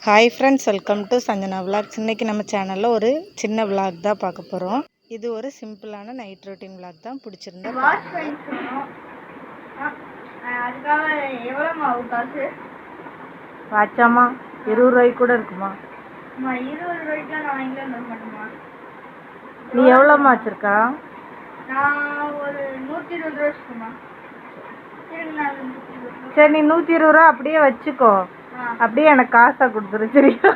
Hi friends, welcome to Sanjana vlogs. இன்றைக்கி நம்ம சேனலில் ஒரு சின்ன விளாக் தான் பார்க்க போகிறோம். இது ஒரு சிம்பிளான நைட் ரொட்டீன் விளாக் தான். பிடிச்சிருந்தா வாச்சாமா 20 ரூபாய்க்கு கூட இருக்குமா? 20 ரூபாய்க்கு நான் வாங்கிட்டு வர மாட்டேமா. நீ எவ்வளோமா வச்சுருக்கா? நான் ஒரு 120 ரூபா வச்சுக்கோமா. சரி, நீ 120 ரூபா அப்படியே வச்சுக்கோ. அப்படியே எனக்கு காசா கொடுத்துரு, சரியா?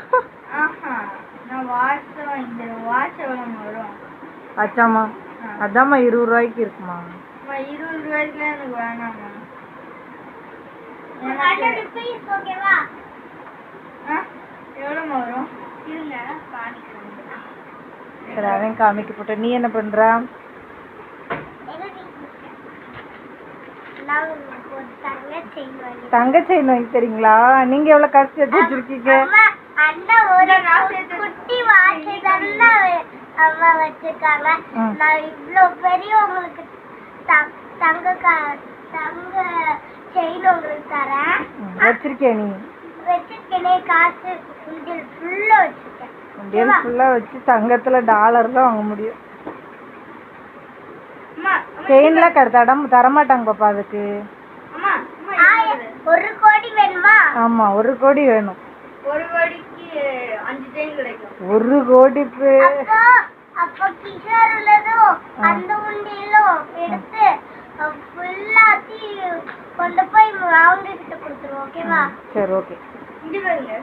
ஆச்சாமா அதாம்மா 20 ரூபாய்க்கு இருக்குமா? 20 ரூபாய்க்கு எனக்கு வேணாமா. எவ்வளோமா வரும்? சரி, அதையும் காமிக்க போட்டேன். நீ என்ன பண்ற? தங்க செயின் வாங்கி தரீங்களா? நீங்க எவ்வளவு காசு சேர்த்து வச்சிருக்கீங்க? வச்சிருக்கேன். நீ உண்டியல் ஃபுல்லா வச்சு தங்கத்துல டாலர் தான் வாங்க முடியும். செயின்ல தரமாட்டாங்க பாப்பா. அதுக்கு 1 கோடி வேணுமா? ஆமா, 1 கோடி வேணும். 1 கோடிக்கு 5 செயின் கிடைக்கும். 1 கோடிக்கு அப்ப கிஷோர்லதோ அந்த உண்டியலோ எடுத்து ஃபுல்லாத்தி கொண்டு போய் அவங்க கிட்ட கொடுத்துருவோம். ஓகேவா? சரி, ஓகே. இங்க பாருங்க,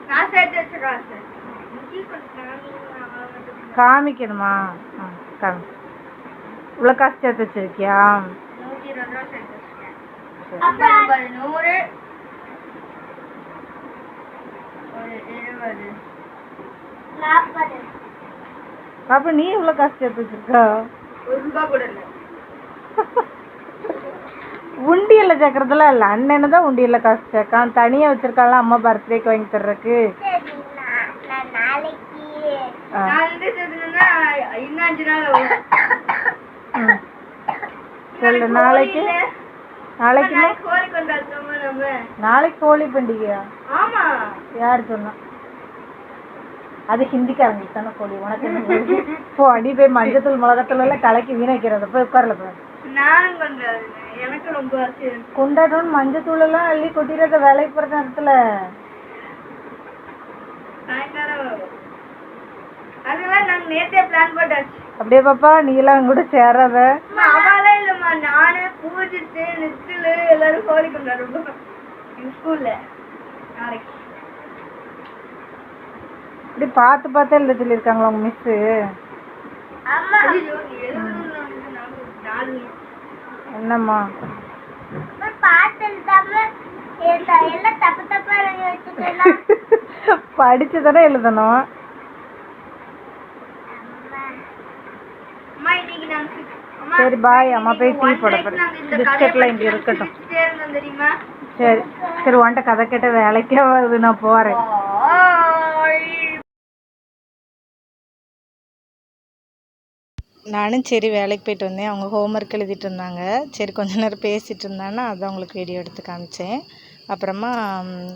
நான் சேர்த்து வச்ச காசு காமிக்கணுமா? காமி. இவ்வளவு காசு சேர்த்து வச்சிருக்கியா? 120 ரூபா சேர்த்து வச்சிருக்கேன். அப்புறம் 100 ஒரு 20 40. அப்ப நீ இவ்வளவு காசு சேர்த்து வச்சிருக்கா? 1 ரூபாய் கூட இல்ல. உண்டியல்ல சேர்க்கறதுலாம் இல்ல. அண்ணன் தான் உண்டியல்ல காசு சேர்க்கான். தனியா வச்சிருக்காள் அம்மா பர்த்டேக்கு வாங்கி தர்றதுக்கு. சொல்லு. நாளைக்கு ஹோலி பண்டிகையா? யாரு சொன்னா? அது ஹிந்திக்காரங்களுக்கு தானே கோழி. உனக்கு என்ன? போ, அடி போய் மஞ்சத்தூள் மிளகாத்தூள் எல்லாம் கலக்கி வீணாக்கிறத போய் உட்காரல போய். கொண்டாடணும். மஞ்சத்தூள் எல்லாம் அள்ளி கொட்டிடுறத வேலைக்கு போற நேரத்துல. அப்படியே பாப்பா, நீ எல்லாம் கூட சேராத. நானு பூஜித்து நிச்சல எல்லாரும் கோழி கொண்டாடுறோம் ஸ்கூல்ல. நாளைக்கு இப்படி பார்த்து பார்த்து எழுத சொல்லியிருக்காங்களா உங்க மிஸ்? என்னம்மா படிச்சுதானே எழுதணும். சரி, பாய். அம்மா போய் டீ போட போறேன். பிஸ்கட்லாம் இங்க இருக்கட்டும். சரி சரி, உன்கிட்ட கதை கேட்ட வேலைக்கே வருது. நான் போறேன். நானும் சரி வேலைக்கு போயிட்டு வந்தேன். அவங்க ஹோம்ஒர்க் எழுதிட்டு இருந்தாங்க. சரி கொஞ்ச நேரம் பேசிகிட்டு இருந்தாங்கன்னா அதான் உங்களுக்கு வீடியோ எடுத்து காமிச்சேன். அப்புறமா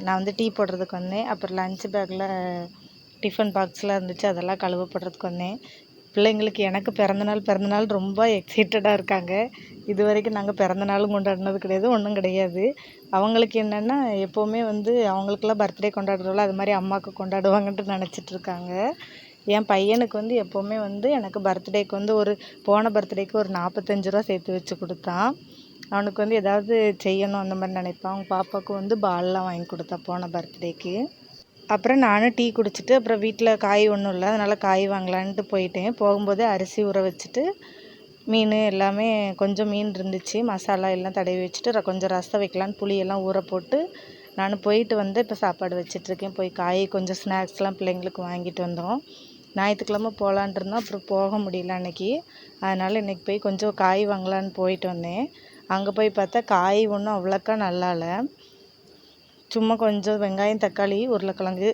நான் வந்து டீ போடுறதுக்கு வந்தேன். அப்புறம் லஞ்ச் பேக்கில் டிஃபன் பாக்ஸ்லாம் இருந்துச்சு, அதெல்லாம் கழுவ போடுறதுக்கு வந்தேன். பிள்ளைங்களுக்கு எனக்கு பிறந்தநாள் ரொம்ப எக்ஸைட்டடாக இருக்காங்க. இது வரைக்கும் நாங்கள் பிறந்தநாளும் கொண்டாடினது கிடையாது, ஒன்றும் கிடையாது. அவங்களுக்கு என்னென்னா எப்போவுமே வந்து அவங்களுக்கெல்லாம் பர்த்டே கொண்டாடுறோம்ல, அது மாதிரி அம்மாவுக்கு கொண்டாடுவாங்கன்ட்டு நினச்சிட்டு இருக்காங்க. என் பையனுக்கு வந்து எப்போவுமே வந்து எனக்கு பர்த்டேக்கு வந்து போன பர்த்டேக்கு ஒரு 45 ரூபா சேர்த்து வச்சு கொடுத்தான். அவனுக்கு வந்து ஏதாவது செய்யணும் அந்த மாதிரி நினைப்பான். அவங்க பாப்பாவுக்கு வந்து பால்லாம் வாங்கி கொடுத்தா போன பர்த்டேக்கு. அப்புறம் நானும் டீ குடிச்சிட்டு அப்புறம் வீட்டில் காய் ஒன்றும் இல்லை, அதனால் காய் வாங்கலான்ட்டு போயிட்டேன். போகும்போது அரிசி ஊற வச்சுட்டு மீன் எல்லாமே கொஞ்சம் மீன் இருந்துச்சு, மசாலா எல்லாம் தடவி வச்சுட்டு கொஞ்சம் ரசம் வைக்கலான்னு புளியெல்லாம் ஊற போட்டு நான் போயிட்டு வந்து இப்போ சாப்பாடு வச்சிட்ருக்கேன். போய் காய் கொஞ்சம் ஸ்நாக்ஸ்லாம் பிள்ளைங்களுக்கு வாங்கிட்டு வந்தோம். ஞாயிற்றுக்கிழமை போகலான் இருந்தோம், அப்புறம் போக முடியல அன்றைக்கி. அதனால் இன்றைக்கி போய் கொஞ்சம் காய் வாங்கலான்னு போயிட்டு வந்தேன். அங்கே போய் பார்த்தா காய் ஒன்றும் அவ்வளோக்கா நல்லா இல்லை. சும்மா கொஞ்சம் வெங்காயம், தக்காளி, உருளைக்கிழங்கு,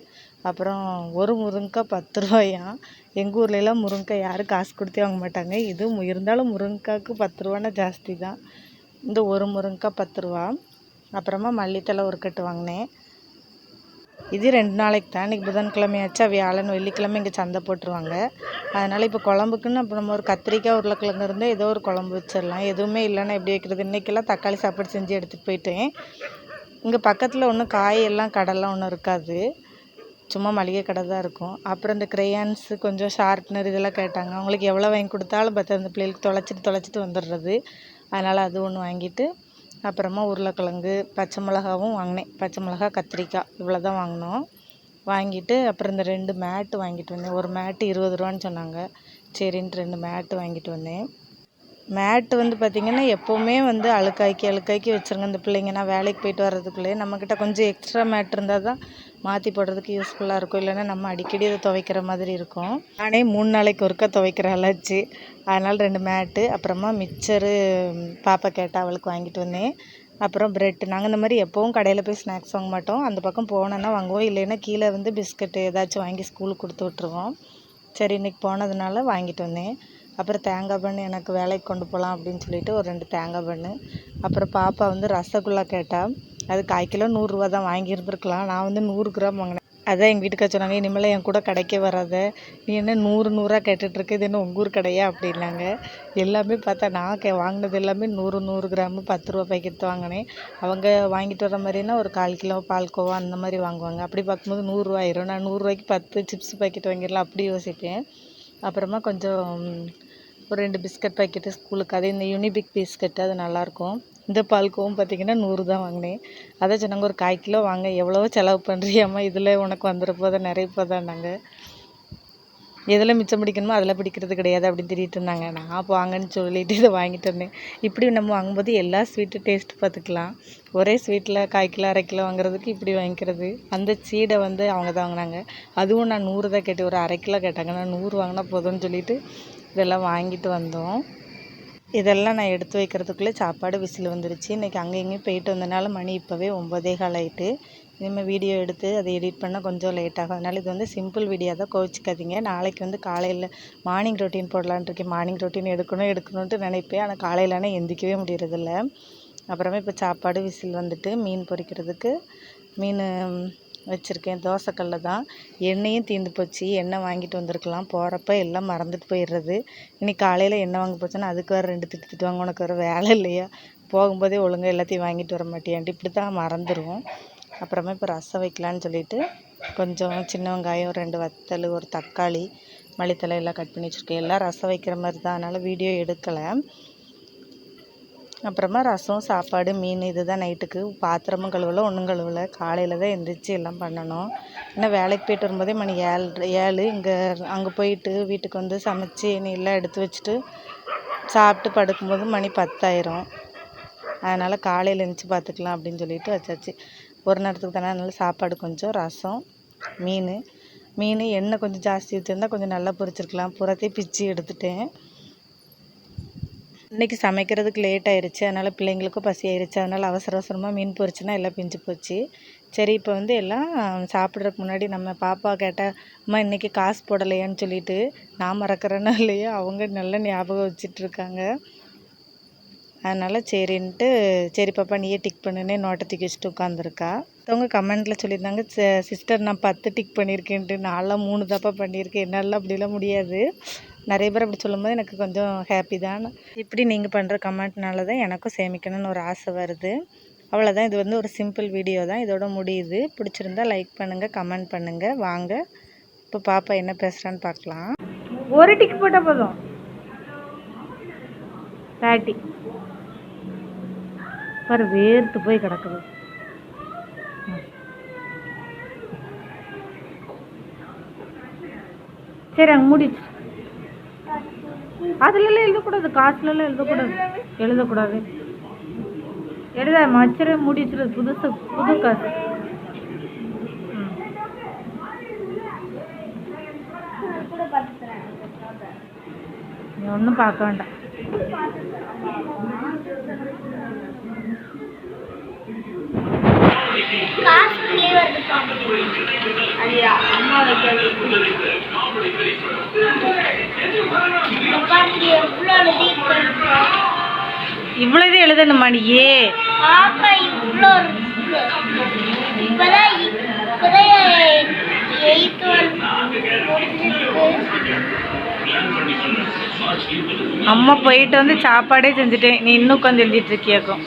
அப்புறம் ஒரு முருங்கைக்காய் 10 ரூபாயாம். எங்கள் ஊர்லெலாம் முருங்கைக்காய் யாரும் காசு கொடுத்தே வாங்க மாட்டாங்க. இது இருந்தாலும் முருங்கைக்காய்க்கு 10 ரூபான்னா ஜாஸ்தி தான். இந்த ஒரு முருங்கைக்காய் 10 ரூபா. அப்புறமா மல்லித்தலை ஒரு கட்டு வாங்கினேன். இது 2 நாளைக்கு தான். இன்றைக்கி புதன்கிழமையாச்சா, வியாழன் வெள்ளிக்கிழமை இங்கே சந்தை போட்டுருவாங்க. அதனால் இப்போ குழம்புக்குன்னு அப்போ நம்ம ஒரு கத்திரிக்காய் உருளைக்கிழங்கு இருந்தால் ஏதோ ஒரு குழம்பு வச்சிடலாம். எதுவுமே இல்லைன்னா எப்படி வைக்கிறது? இன்றைக்கெல்லாம் தக்காளி சாப்பாடு செஞ்சு எடுத்துகிட்டு போயிட்டேன். இங்கே பக்கத்தில் ஒன்றும் காயெல்லாம் கடைலாம் ஒன்றும் இருக்காது, சும்மா மளிகை கடை தான் இருக்கும். அப்புறம் இந்த க்ரையான்ஸு கொஞ்சம் ஷார்ப்னர் இதெல்லாம் கேட்டாங்க. அவங்களுக்கு எவ்வளோ வாங்கி கொடுத்தாலும் பார்த்து அந்த பிள்ளைகளுக்கு தொலைச்சிட்டு வந்துடுறது. அதனால் அது ஒன்று வாங்கிட்டு அப்புறமா உருளைக்கிழங்கு பச்சை மிளகாவும் வாங்கினேன். பச்சை மிளகா கத்திரிக்காய் இவ்வளோ தான் வாங்கினோம். வாங்கிட்டு அப்புறம் இந்த 2 மேட்டு வாங்கிட்டு வந்தேன். ஒரு மேட்டு 20 ரூபான்னு சொன்னாங்க. சரின்ட்டு 2 மேட்டு வாங்கிட்டு வந்தேன். மேட்டு வந்து பார்த்திங்கன்னா எப்போவுமே வந்து அழுக்காக்கி வச்சுருங்க இந்த பிள்ளைங்க. நான் வேலைக்கு போயிட்டு வர்றதுக்குள்ளே நம்மக்கிட்ட கொஞ்சம் எக்ஸ்ட்ரா மேட் இருந்தால் தான் மாற்றி போடுறதுக்கு யூஸ்ஃபுல்லாக இருக்கும். இல்லைன்னா நம்ம அடிக்கடி அதை துவைக்கிற மாதிரி இருக்கும். நானே 3 நாளைக்கு ஒருக்கா துவைக்கிற ஆளாச்சு. அதனால் 2 மேட்டு, அப்புறமா மிக்சரு பாப்பா கேட்டால் அவளுக்கு வாங்கிட்டு வந்தேன். அப்புறம் ப்ரெட்டு. நாங்கள் இந்த மாதிரி எப்போவும் கடையில் போய் ஸ்நாக்ஸ் வாங்க மாட்டோம். அந்த பக்கம் போனோன்னா வாங்குவோம். இல்லைன்னா கீழே வந்து பிஸ்கட்டு ஏதாச்சும் வாங்கி ஸ்கூலுக்கு கொடுத்து விட்ருவோம். சரி இன்றைக்கி போனதுனால வாங்கிட்டு வந்தேன். அப்புறம் தேங்காய் பண்ணு எனக்கு வேலைக்கு கொண்டு போகலாம் அப்படின்னு சொல்லிட்டு ஒரு 2 தேங்காய் பண்ணு. அப்புறம் பாப்பா வந்து ரசகுல்லா கேட்டால், அது 1/4 கிலோ 100 ரூபா தான், வாங்கியிருந்துருக்கலாம். நான் வந்து 100 கிராம் வாங்கினேன். அதான் எங்கள் வீட்டுக்கார சொன்னாங்க, இனிமேல் என் கூட கடைக்கே வராத, நீ என்ன 100 கேட்டுட்ருக்கு, இது என்ன உங்கள் ஊர் கடையா அப்படின்னாங்க. எல்லாமே பார்த்தா நான் வாங்கினது எல்லாமே 100 கிராமு 10 ரூபா பாக்கெட் தான் வாங்கினேன். அவங்க வாங்கிட்டு வர மாதிரினா ஒரு 1/4 கிலோ பால்கோவா அந்த மாதிரி வாங்குவாங்க. அப்படி பார்க்கும்போது 100 ரூபா ஆயிரும். நான் 100 ரூபாய்க்கு 10 சிப்ஸ் பாக்கெட் வாங்கிடலாம் அப்படி யோசிப்பேன். அப்புறமா கொஞ்சம் ஒரு 2 பிஸ்கட் பாக்கெட்டு ஸ்கூலுக்கு, அது இந்த யூனிபிக் பிஸ்கட்டு, அது நல்லாயிருக்கும். இந்த பால்கோவும் பார்த்திங்கன்னா 100 தான் வாங்கினேன். அதை சொன்னாங்க ஒரு 1/4 கிலோ வாங்க, எவ்வளவோ செலவு பண்ணுறியாம்மா, இதில் உனக்கு வந்துட போதா நிறைய போதான்னாங்க. எதில் மிச்சம் பிடிக்கணுமோ அதில் பிடிக்கிறது கிடையாது அப்படின்னு திட்டிகிட்டு இருந்தாங்க. நான் அப்போ வாங்கன்னு சொல்லிவிட்டு இதை வாங்கிட்டு வந்தேன். இப்படி நம்ம வாங்கும்போது எல்லா ஸ்வீட்டு டேஸ்ட் பார்த்துக்கலாம். ஒரே ஸ்வீட்டில் 1/4 கிலோ 1/2 கிலோ வாங்குறதுக்கு இப்படி வாங்கிக்கிறது. அந்த சீடை வந்து அவங்க தான் வாங்கினாங்க. அதுவும் நான் 100 தான் கேட்டேன். ஒரு 1/2 கிலோ கேட்டாங்க. நான் 100 வாங்கினா போதும்னு சொல்லிவிட்டு இதெல்லாம் வாங்கிட்டு வந்தோம். இதெல்லாம் நான் எடுத்து வைக்கிறதுக்குள்ளே சாப்பாடு விசில் வந்துருச்சு. இன்றைக்கி அங்கே இங்கேயும் போயிட்டு வந்தனால மணி இப்போவே 9:15 ஆகிட்டு. இனிமேல் வீடியோ எடுத்து அதை எடிட் பண்ண கொஞ்சம் லேட் ஆகும். அதனால் இது வந்து சிம்பிள் வீடியோ தான், கோவிச்சிக்காதீங்க. நாளைக்கு வந்து காலையில் மார்னிங் ரொட்டீன் போடலான்ட்டு இருக்கேன். மார்னிங் ரொட்டீன் எடுக்கணுன்ட்டு நினைப்பேன். ஆனால் காலையிலானே எந்திக்கவே முடியறதில்ல. அப்புறமா இப்போ சாப்பாடு விசில் வந்துட்டு மீன் பொரிக்கிறதுக்கு மீன் வச்சுருக்கேன். தோசைக்கல்ல தான். எண்ணெயும் தீர்ந்து போச்சு. எண்ணெய் வாங்கிட்டு வந்திருக்கலாம். போகிறப்ப எல்லாம் மறந்துட்டு போயிடுறது. இன்றைக்கி காலையில் எண்ணெய் வாங்க போச்சோன்னா அதுக்கு வேறு 2 திட்டுவாங்க, உனக்கு வேறு வேலை இல்லையா, போகும்போதே ஒழுங்காக எல்லாத்தையும் வாங்கிட்டு வர மாட்டியான்ட்டு. இப்படி தான் மறந்துடுவோம். அப்புறமா இப்போ ரசம் வைக்கலான்னு சொல்லிவிட்டு கொஞ்சம் சின்ன வெங்காயம், 2 வத்தல், ஒரு தக்காளி, மல்லித்தலை எல்லாம் கட் பண்ணி வச்சுருக்கேன். எல்லாம் ரசம் வைக்கிற மாதிரி தான், அதனால் வீடியோ எடுக்கலை. அப்புறமா ரசம், சாப்பாடு, மீன் இது தான் நைட்டுக்கு. பாத்திரமும் கழுவலை, ஒன்றும் கழுவலை. காலையில் தான் எந்திரிச்சு எல்லாம் பண்ணணும். ஏன்னா வேலைக்கு போயிட்டு வரும்போதே மணி 7 அங்கே போயிட்டு வீட்டுக்கு வந்து சமைச்சி எல்லாம் எடுத்து வச்சுட்டு சாப்பிட்டு படுக்கும்போது மணி 10 ஆயிரும். அதனால் காலையில் எழுந்திரிச்சி பார்த்துக்கலாம் அப்படின்னு சொல்லிட்டு வச்சாச்சு. ஒரு நேரத்துக்கு தானே, அதனால் சாப்பாடு கொஞ்சம், ரசம், மீன் எண்ணெய் கொஞ்சம் ஜாஸ்தி ஊற்றிருந்தால் கொஞ்சம் நல்லா பொரிச்சிருக்கலாம். புறத்தையும் பிச்சு எடுத்துட்டேன். இன்றைக்கி சமைக்கிறதுக்கு லேட் ஆயிடுச்சு. அதனால் பிள்ளைங்களுக்கும் பசி ஆயிடுச்சு. அதனால் அவசரமாக மீன் பொரிச்சுன்னா எல்லாம் பிஞ்சு போச்சு. சரி இப்போ வந்து எல்லாம் சாப்பிட்றதுக்கு முன்னாடி நம்ம பாப்பா கேட்டால், அம்மா இன்றைக்கி காசு போடலையான்னு சொல்லிட்டு, நான் மறக்கிறேன்னா இல்லையா அவங்க நல்லா ஞாபகம் வச்சிட்ருக்காங்க. அதனால் சரின்ட்டு, சரி பாப்பா நீயே டிக் பண்ணுன்னே நோட்டை தூக்கி வச்சுட்டு உட்காந்துருக்கா. மற்றவங்க கமெண்ட்டில் சொல்லியிருந்தாங்க, சிஸ்டர் நான் 10 டிக் பண்ணியிருக்கேன்ட்டு. நான்லாம் 3 தாப்பா பண்ணியிருக்கேன், என்னால் அப்படிலாம் முடியாது. நிறைய பேர் அப்படி சொல்லும்போது எனக்கு கொஞ்சம் ஹாப்பி தான். இப்படி நீங்கள் பண்ணுற கமெண்ட்னால தான் எனக்கும் சேமிக்கணும்னு ஒரு ஆசை வருது. அவ்வளோதான். இது வந்து ஒரு சிம்பிள் வீடியோ தான், இதோட முடியுது. பிடிச்சிருந்தா லைக் பண்ணுங்கள், கமெண்ட் பண்ணுங்கள். வாங்க இப்போ பாப்பா என்ன பேசுகிறான்னு பார்க்கலாம். ஒரு டிக் போட்டால் போதும். 30 பாரு, வேர்த்து போய் கிடக்குது. சரி அங்கே மூடிச்சு. அதுலலாம் எழுதக்கூடாது, காசுலலாம் எழுதக்கூடாது. எழுத மச்சரை மூடி வச்சுருது. புது காசு. நீ ஒன்றும் பார்க்க வேண்டாம். இவ்வளவு எழுதணுமா நீயே? இவ்வளோ அம்மா போயிட்டு வந்து சாப்பாடே செஞ்சுட்டேன், நீ இன்னும் உட்காந்து எழுதிட்டு இருக்கியாக்கும்.